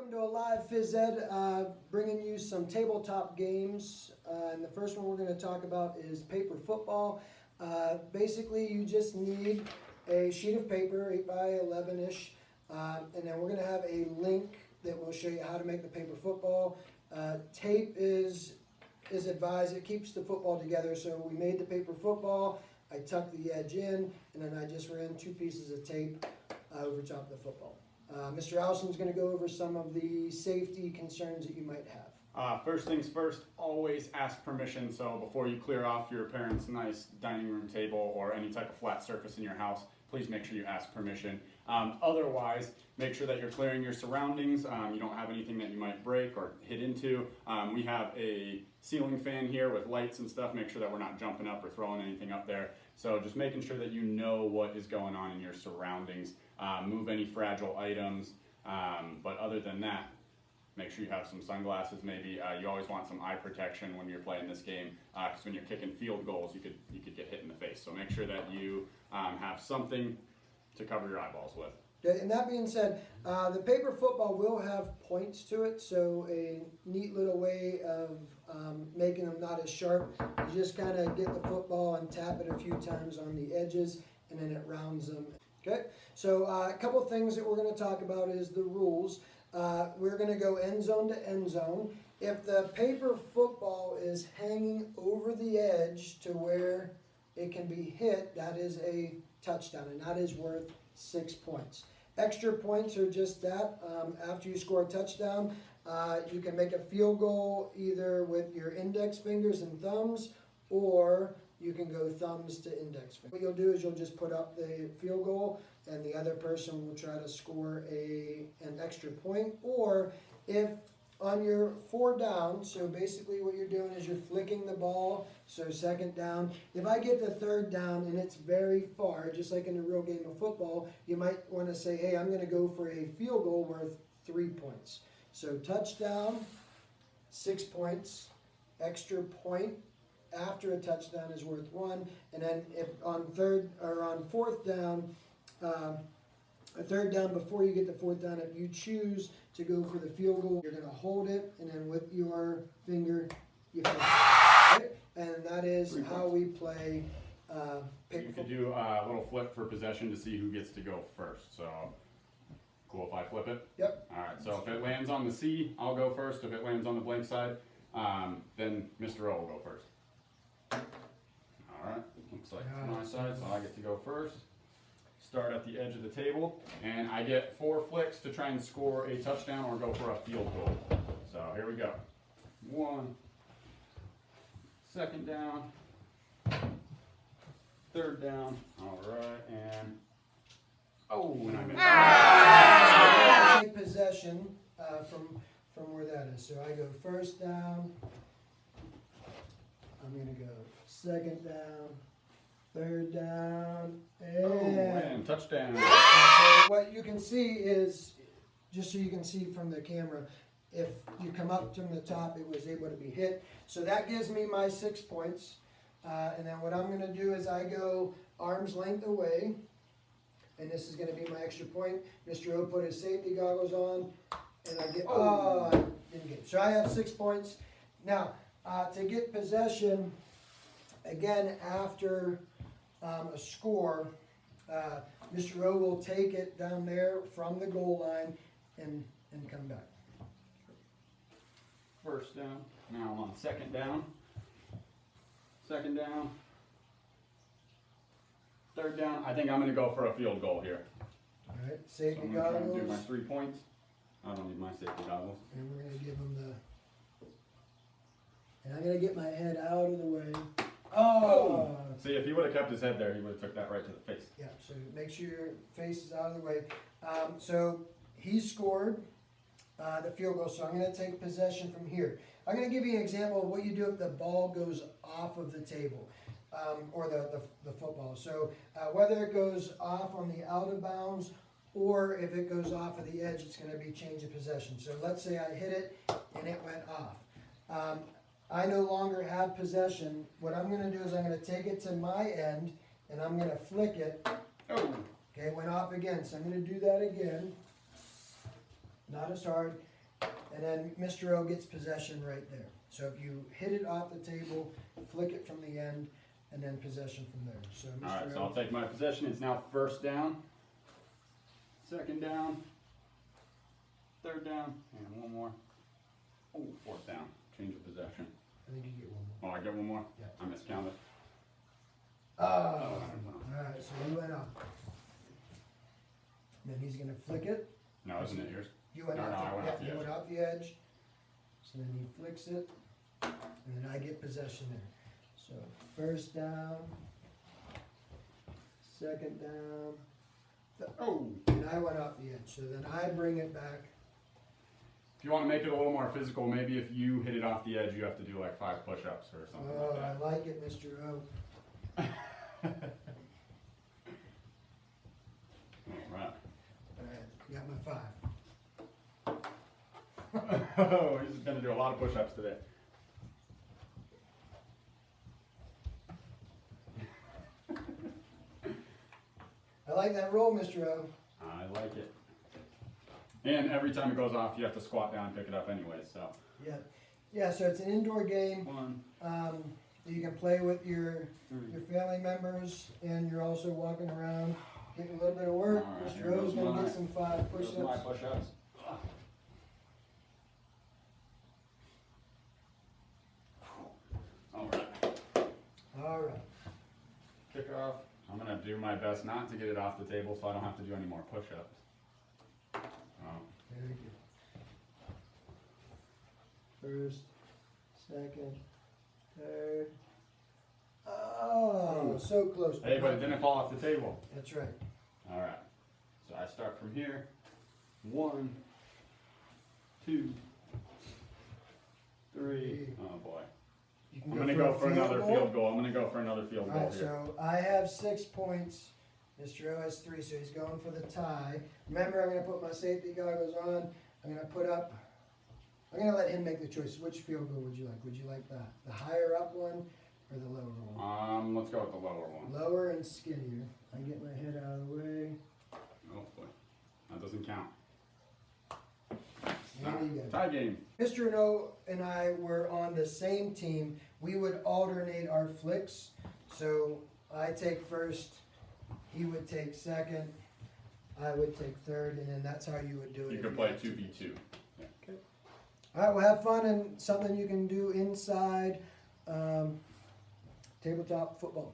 Welcome to a live phys ed, bringing you some tabletop games. And the first one we're going to talk about is paper football. Basically, you just need a sheet of paper, 8 by 11-ish, and then we're going to have a link that will show you how to make the paper football. Tape is advised. It keeps the football together. So we made the paper football. I tucked the edge in, and then I just ran 2 pieces of tape over top of the football. Mr. Allison's going to go over some of the safety concerns that you might have. First things first, always ask permission. So before you clear off your parents' nice dining room table or any type of flat surface in your house, please make sure you ask permission. Otherwise, make sure that you're clearing your surroundings. You don't have anything that you might break or hit into. We have a ceiling fan here with lights and stuff. Make sure that we're not jumping up or throwing anything up there. So just making sure that you know what is going on in your surroundings. Move any fragile items. But other than that, make sure you have some sunglasses maybe. You always want some eye protection when you're playing this game, because when you're kicking field goals, you could get hit in the face. So make sure that you have something to cover your eyeballs with. Okay, and that being said, the paper football will have points to it, so a neat little way of making them not as sharp, you just kind of get the football and tap it a few times on the edges, and then it rounds them. Okay, so a couple things that we're going to talk about is the rules. We're going to go end zone to end zone. If the paper football is hanging over the edge to where it can be hit, that is a touchdown, and that is worth 6 points. Extra points are just that. After you score a touchdown, you can make a field goal either with your index fingers and thumbs, or you can go thumbs to index fingers. What you'll do is you'll just put up the field goal, and the other person will try to score an extra point. Or if on your 4 down, so basically what you're doing is you're flicking the ball, so 2nd down. If I get the 3rd down and it's very far, just like in a real game of football, you might want to say, hey, I'm going to go for a field goal worth 3 points. So touchdown, 6 points, extra point after a touchdown is worth 1, and then if on 4th down, a 3rd down, before you get the 4th down, if you choose to go for the field goal, you're going to hold it, and then with your finger, you finish. Right? And that is how we play paper football. You could do a little flip for possession to see who gets to go first. So, cool if I flip it? Yep. All right, so if it lands on the C, I'll go first. If it lands on the blank side, then Mr. O will go first. All right, looks like it's my side, so I get to go first. Start at the edge of the table, and I get 4 flicks to try and score a touchdown or go for a field goal. So here we go. 1, 2nd down, 3rd down. All right, and and I missed. Take possession from where that is. So I go 1st down. I'm going to go 2nd down, 3rd down, and touchdown. So what you can see is, just so you can see from the camera, if you come up from the top, it was able to be hit. So that gives me my 6 points. And then what I'm going to do is I go arm's length away, and this is going to be my extra point. Mr. O put his safety goggles on, and I get, I didn't get it. So I have 6 points. Now, to get possession, again, after a score, Mr. O will take it down there from the goal line and come back. 1st down. Now I'm on 2nd down. 2nd down. 3rd down. I think I'm going to go for a field goal here. All right, So safety I'm going to try and do my goggles. 3 points. I don't need my safety goggles. And we're going to give him the... And I'm going to get my head out of the way. Oh! See, if he would have kept his head there, he would have took that right to the face. Yeah, so make sure your face is out of the way. So he scored the field goal, so I'm going to take possession from here. I'm going to give you an example of what you do if the ball goes off of the table, or the football. So whether it goes off on the out of bounds, or if it goes off of the edge, it's going to be change of possession. So let's say I hit it and it went off. I no longer have possession. What I'm going to do is I'm going to take it to my end, and I'm going to flick it. Oh. Okay, went off again, so I'm going to do that again. Not as hard. and then Mr. O gets possession right there. So if you hit it off the table, flick it from the end, and then possession from there. So All right, Mr. so O, I'll take my possession. It's now first down, second down, third down, and one more. Oh, fourth down. Change of possession. I think you get one more. Oh, I get one more? Yeah. I miscounted. All right, so he went up. Then he's gonna flick it. No, isn't it yours? You went No, off. no, I went off the You edge. went off the edge. So then he flicks it, and then I get possession there. So first down, second down, Oh! and I went off the edge. So then I bring it back. If you want to make it a little more physical, maybe if you hit it off the edge, you have to do like 5 push-ups or something Oh, like I that. like it, Mr. O. Alright. All right, got my 5. Oh, he's going to do a lot of push-ups today. I like that roll, Mr. O. I like it. And every time it goes off, you have to squat down and pick it up anyway, so. Yeah, yeah. So it's an indoor game. 1, You can play with your 3. family members, and you're also walking around, getting a little bit of work. All right, Mr. here O's goes gonna my- get some 5 Those are my push-ups. push-ups. Alright. All right. Kick off. I'm going to do my best not to get it off the table so I don't have to do any more push-ups. Very good. First, second, third. Oh, so close. Hey, but it didn't fall off the table. That's right. Alright. So I start from here. 1, 2, 3. Oh boy. You can I'm going to go for another goal. field goal. I'm going to go for another field All goal right, here. so I have 6 points. Mr. O has 3, so he's going for the tie. Remember, I'm going to put my safety goggles on. I'm going to put up. I'm going to let him make the choice. Which field goal would you like? Would you like the higher up one or the lower one? Let's go with the lower one. Lower and skinnier. I get my head out of the way. Oh boy. That doesn't count. There you go. Tie game. Mr. No and I were on the same team. We would alternate our flicks. So I take first, he would take second, I would take third, and then that's how you would do it. You if could play had 2v2. All right, well, have fun and something you can do inside tabletop football.